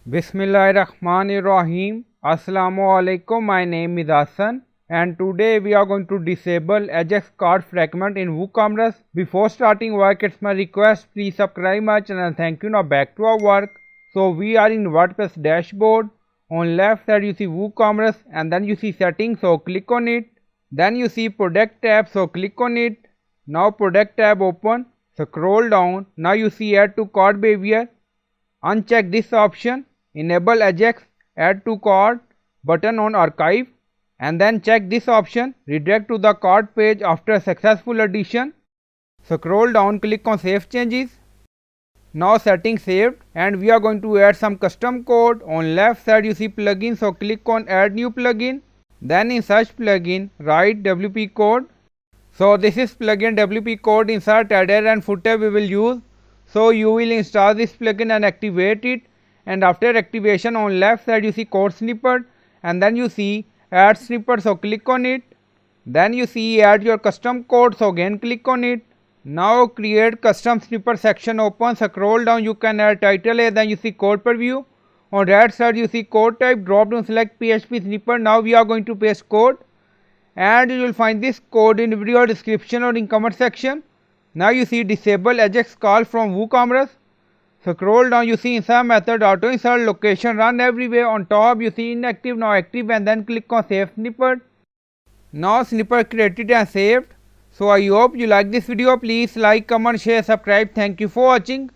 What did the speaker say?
Bismillahirrahmanirrahim. Assalamu alaikum. My name is Hassan and today we are going to disable Ajax cart fragment in WooCommerce. Before starting work, it's my request, please subscribe my channel. Thank you. Now back to our work. So we are in WordPress dashboard. On left side you see WooCommerce and then you see settings, so click on it. Then you see product tab, so click on it. Now product tab open. Scroll down. Now you see add to cart behavior. Uncheck this option. Enable Ajax add to cart button on archive and then check this option, redirect to the cart page after successful addition. Scroll down, click on save changes. Now settings saved and we are going to add some custom code. On left side you see plugin, so click on add new plugin. Then in search plugin write WP code. So this is plugin WP code. Insert header and footer we will use. So you will install this plugin and activate it. And after activation, on left side you see code snippet and then you see add snippet, so click on it. Then you see add your custom code, so again click on it. Now create custom snippet section open. Scroll down, you can add title and then you see code preview. On right side you see code type, drop down select PHP snippet. Now we are going to paste code and you will find this code in video description or in comment section. Now you see disable Ajax call from WooCommerce. Scroll down, you see insert method, auto insert, location, run everywhere. On top you see inactive, now active, and then click on save snippet. Now snippet created and saved. So I hope you like this video. Please like, comment, share, subscribe. Thank you for watching.